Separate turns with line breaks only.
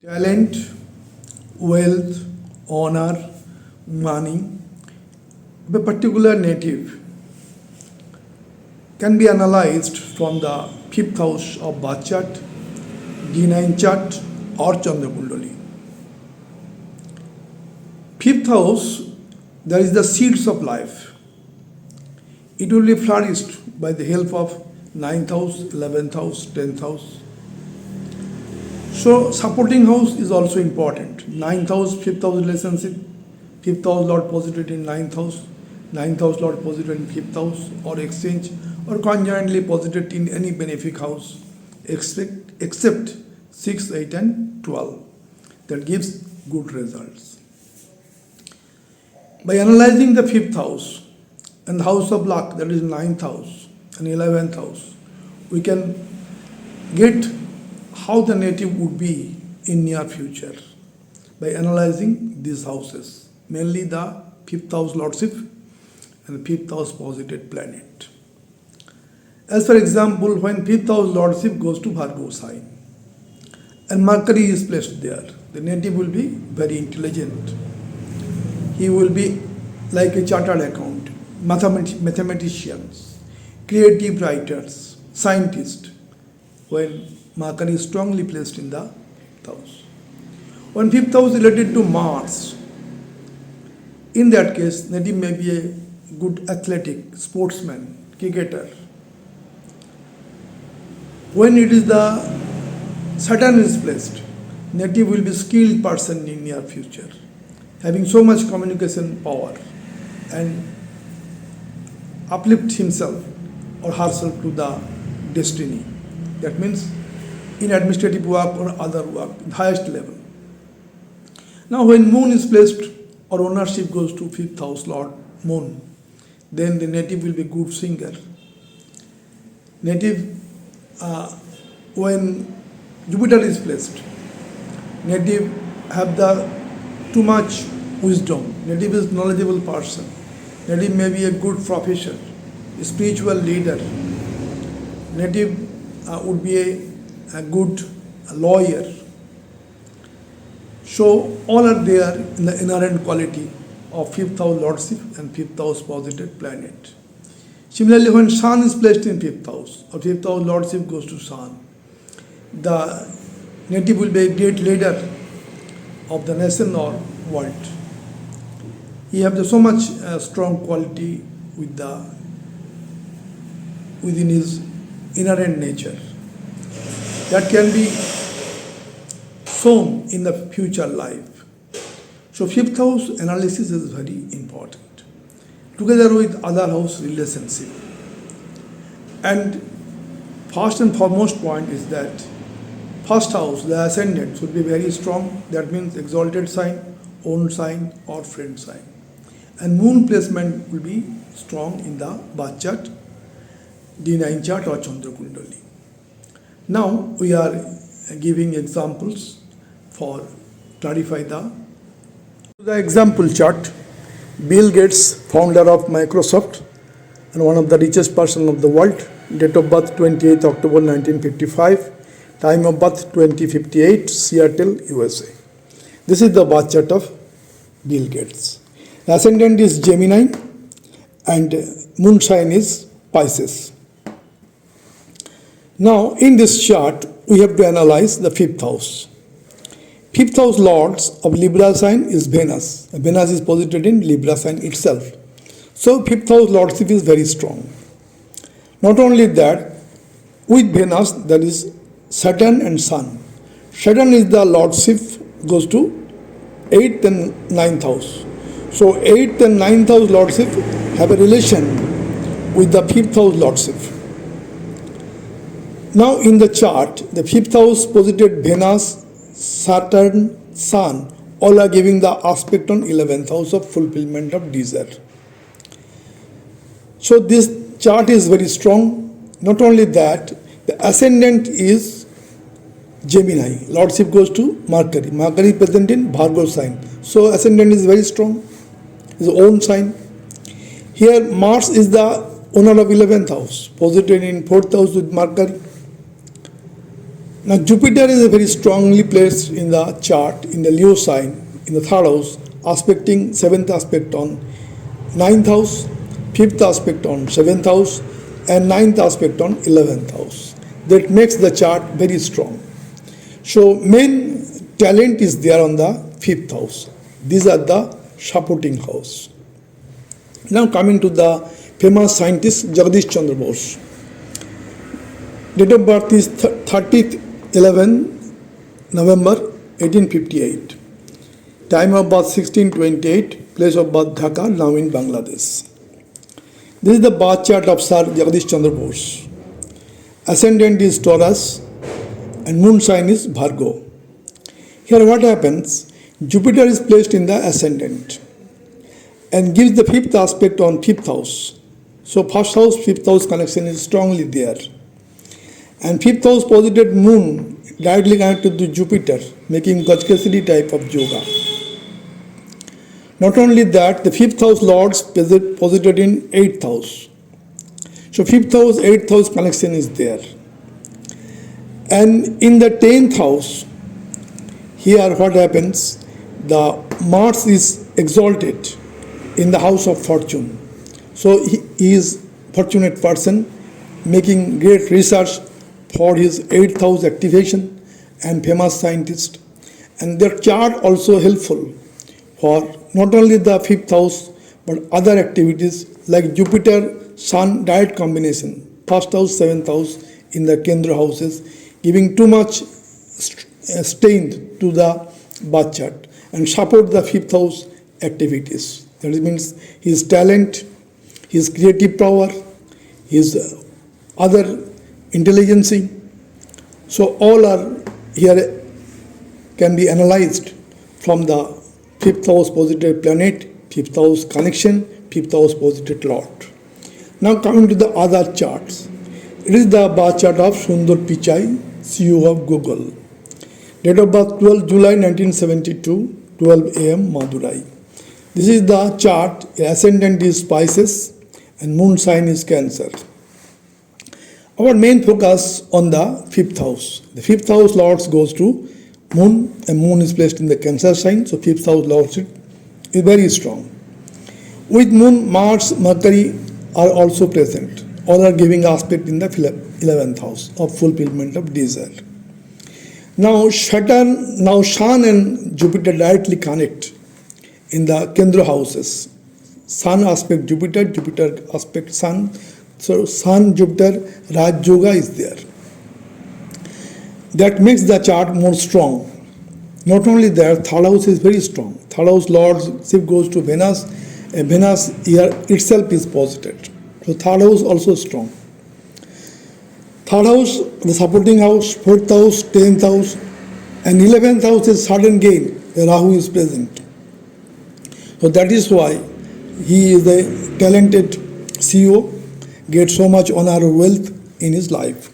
Talent, wealth, honor, money of a particular native can be analyzed from the fifth house of birth chart, D9 chart, or Chandra Kundali. Fifth house, there is the seeds of life. It will be flourished by the help of ninth house, 11th house, 10th house. So supporting house is also important. Ninth house, fifth house relationship, fifth house Lord posited in ninth house Lord posited in fifth house, or exchange, or conjointly posited in any benefic house except 6, 8 and 12. That gives good results. By analyzing the fifth house and the house of luck, that is ninth house and 11th house, we can get how the native would be in near future by analyzing these houses, mainly the fifth house lordship and the fifth house posited planet. As for example, when fifth house lordship goes to Virgo sign and Mercury is placed there, the native will be very intelligent. He will be like a chartered accountant, mathematicians, creative writers, scientists, when Mercury is strongly placed in the house. When fifth house related to Mars, in that case, native may be a good athletic, sportsman, cricketer. When it is the Saturn is placed, native will be skilled person in near future, having so much communication power and uplift himself or herself to the destiny. That means in administrative work or other work, the highest level. Now when moon is placed or ownership goes to fifth house lord moon, then the native will be good singer. Native, when Jupiter is placed, native have the too much wisdom. Native is knowledgeable person. Native may be a good professor, a spiritual leader. Native would be a good lawyer. So all are there in the inherent quality of fifth house lordship and fifth house posited planet. Similarly, when sun is placed in fifth house or fifth house lordship goes to sun, the native will be a great leader of the nation or world. He has so much strong quality within his inherent nature that can be shown in the future life. So fifth house analysis is very important, together with other house relationship. And first and foremost point is that first house, the ascendant, should be very strong. That means exalted sign, own sign, or friend sign. And moon placement will be strong in the birth chart, D9 chart or Chandra Kundali. Now we are giving examples for clarify the example chart. Bill Gates, founder of Microsoft and one of the richest person of the world, date of birth 28 October 1955, time of birth 2058, Seattle, USA. This is the birth chart of Bill Gates. Ascendant is Gemini and moon sign is Pisces. Now in this chart we have to analyze the fifth house. Fifth house lords of Libra sign is Venus. Venus is posited in Libra sign itself. So fifth house lordship is very strong. Not only that, with Venus there is Saturn and Sun. Saturn is the lordship goes to 8th and 9th house. So 8th and 9th house lordship have a relation with the fifth house lordship. Now in the chart, the fifth house posited Venus, Saturn, Sun, all are giving the aspect on 11th house of fulfillment of desire. So this chart is very strong. Not only that, the ascendant is Gemini. Lordship goes to Mercury. Mercury is present in Virgo sign. So ascendant is very strong. His own sign. Here Mars is the owner of 11th house, posited in 4th house with Mercury. Now Jupiter is a very strongly placed in the chart in the Leo sign in the third house, aspecting seventh aspect on ninth house, fifth aspect on seventh house, and ninth aspect on 11th house. That makes the chart very strong. So main talent is there on the fifth house. These are the supporting house. Now coming to the famous scientist Jagdish Chandra Bose. Date of birth is 30th 11 November 1858. Time of birth 1628. Place of birth Dhaka, now in Bangladesh. This is the birth chart of Sir Jagdish Chandra Bose. Ascendant is Taurus and moon sign is Virgo. Here what happens? Jupiter is placed in the ascendant and gives the fifth aspect on fifth house. So first house, fifth house connection is strongly there. And fifth house posited moon directly connected to Jupiter, making Gajkesari type of yoga. Not only that, the fifth house lords posited in eighth house. So fifth house, eighth house connection is there. And in the 10th house, here what happens? The Mars is exalted in the house of fortune. So he is fortunate person making great research for his 8th house activation and famous scientist. And their chart also helpful for not only the 5th house but other activities like Jupiter Sun direct combination, 1st house, 7th house in the Kendra houses, giving too much strain to the birth chart and support the 5th house activities. That means his talent, his creative power, his other intelligence. So all are here can be analyzed from the 5th house positive planet, 5th house connection, 5th house positive lord. Now coming to the other charts. It is the birth chart of Sundar Pichai, CEO of Google. Date of birth 12 July 1972, 12 am Madurai. This is the chart. Ascendant is Pisces and moon sign is Cancer. Our main focus on the 5th house. The 5th house lords goes to moon, and moon is placed in the Cancer sign, so 5th house lordship is very strong. With moon, Mars, Mercury are also present. All are giving aspect in the 11th house of fulfillment of desire. Now Sun and Jupiter directly connect in the Kendra houses. Sun aspect Jupiter, Jupiter aspect Sun. So Sun, Jupiter, Raj Yoga is there. That makes the chart more strong. Not only that, third house is very strong. Third house lordship goes to Venus, and Venus here itself is posited. So third house also strong. Third house, the supporting house, 4th house, 10th house, and 11th house is sudden gain. The Rahu is present. So that is why he is a talented CEO, gets so much honor or wealth in his life.